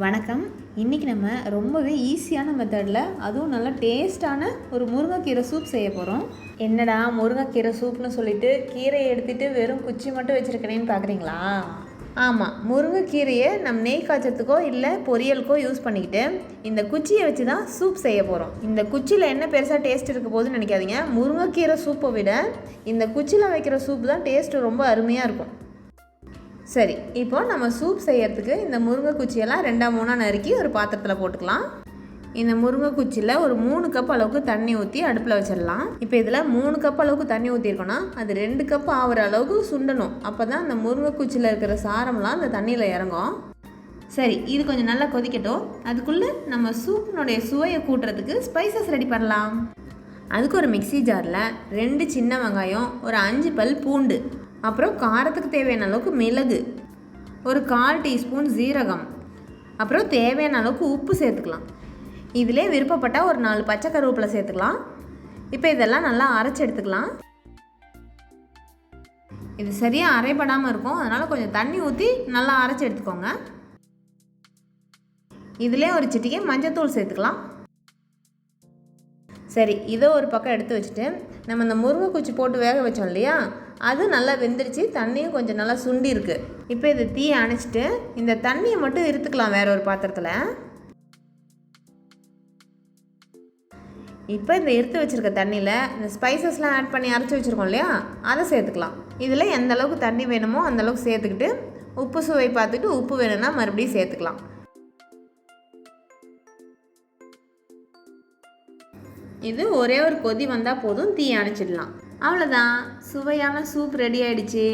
வணக்கம். இன்றைக்கி நம்ம ரொம்பவே ஈஸியான மெத்தடில் அதுவும் நல்லா டேஸ்டான ஒரு முருங்கைக்கீரை சூப் செய்ய போகிறோம். என்னடா முருங்கைக்கீரை சூப்னு சொல்லிட்டு கீரையை எடுத்துகிட்டு வெறும் குச்சி மட்டும் வச்சுருக்கேனேன்னு பார்க்குறீங்களா? ஆமாம், முருங்கைக்கீரையை நம்ம நெய் காய்ச்சத்துக்கோ இல்லை பொரியலுக்கோ யூஸ் பண்ணிக்கிட்டு இந்த குச்சியை வச்சு தான் சூப் செய்ய போகிறோம். இந்த குச்சியில் என்ன பெருசாக டேஸ்ட் இருக்க போகுதுன்னு நினைக்காதீங்க. முருங்கைக்கீரை சூப்பை விட இந்த குச்சியில் வைக்கிற சூப் தான் டேஸ்ட்டு ரொம்ப அருமையாக இருக்கும். சரி, இப்போ நம்ம சூப் செய்யறதுக்கு இந்த முருங்கை குச்சியெல்லாம் 2-3 நறுக்கி ஒரு பாத்திரத்தில் போட்டுக்கலாம். இந்த முருங்கை குச்சியில் ஒரு 3 கப் அளவுக்கு தண்ணி ஊற்றி அடுப்பில் வச்சிடலாம். இப்போ இதில் 3 கப் அளவுக்கு தண்ணி ஊற்றிருக்கோன்னா அது 2 கப் ஆகிற அளவுக்கு சுண்டணும். அப்போ தான் அந்த முருங்கை குச்சியில் இருக்கிற சாரம்லாம் அந்த தண்ணியில் இறங்கும். சரி, இது கொஞ்சம் நல்லா கொதிக்கட்டும். அதுக்குள்ளே நம்ம சூப்பினுடைய சுவையை கூட்டுறதுக்கு ஸ்பைசஸ் ரெடி பண்ணலாம். அதுக்கு ஒரு மிக்சி ஜாரில் 2 சின்ன வெங்காயம், ஒரு 5 பல் பூண்டு, அப்புறம் காரத்துக்கு தேவையான அளவுக்கு மிளகு, ஒரு 1/4 டீஸ்பூன் ஜீரகம், அப்புறம் தேவையான அளவுக்கு உப்பு சேர்த்துக்கலாம். இதிலே விருப்பப்பட்டால் ஒரு 4 பச்சை கருவேப்பிலை சேர்த்துக்கலாம். இப்போ இதெல்லாம் நல்லா அரைச்சி எடுத்துக்கலாம். இது சரியாக அரைப்படாமல் இருக்கும், அதனால் கொஞ்சம் தண்ணி ஊற்றி நல்லா அரைச்சி எடுத்துக்கோங்க. இதிலே ஒரு சிட்டிகை மஞ்சத்தூள் சேர்த்துக்கலாம். சரி, இதை ஒரு பக்கம் எடுத்து வச்சுட்டு நம்ம இந்த முருங்கை குச்சி போட்டு வேக வச்சோம் இல்லையா, அது நல்லா வெந்துருச்சு. தண்ணியும் கொஞ்சம் நல்லா சுண்டி இருக்குது. இப்போ இதை தீயை அணைச்சிட்டு இந்த தண்ணியை மட்டும் இருத்துக்கலாம் வேற ஒரு பாத்திரத்தில். இப்போ இந்த எடுத்து வச்சுருக்க தண்ணியில் இந்த ஸ்பைசஸ்லாம் ஆட் பண்ணி அரைச்சி வச்சுருக்கோம் இல்லையா, அதை சேர்த்துக்கலாம். இதில் எந்த அளவுக்கு தண்ணி வேணுமோ அந்தளவுக்கு சேர்த்துக்கிட்டு உப்பு சுவை பார்த்துட்டு உப்பு வேணும்னா மறுபடியும் சேர்த்துக்கலாம். இது ஒரே ஒரு கொதி வந்தால் போதும், தீ அணைச்சிடலாம். அவ்வளோதான், சுவையான சூப் ரெடி ஆகிடுச்சு.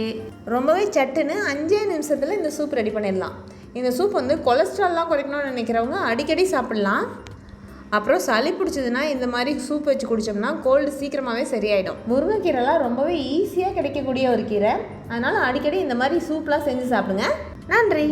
ரொம்பவே சட்டுன்னு 5 நிமிஷத்தில் இந்த சூப் ரெடி பண்ணிடலாம். இந்த சூப் கொலஸ்ட்ரால்லாம் குறைக்கணும்னு நினைக்கிறவங்க அடிக்கடி சாப்பிட்லாம். அப்புறம் சளி பிடிச்சதுன்னா இந்த மாதிரி சூப் வச்சு குடித்தோம்னா கோல்டு சீக்கிரமாகவே சரியாயிடும். முருங்கைக்கீரைலாம் ரொம்பவே ஈஸியாக கிடைக்கக்கூடிய ஒரு கீரை, அதனால் அடிக்கடி இந்த மாதிரி சூப்லாம் செஞ்சு சாப்பிடுங்க. நன்றி.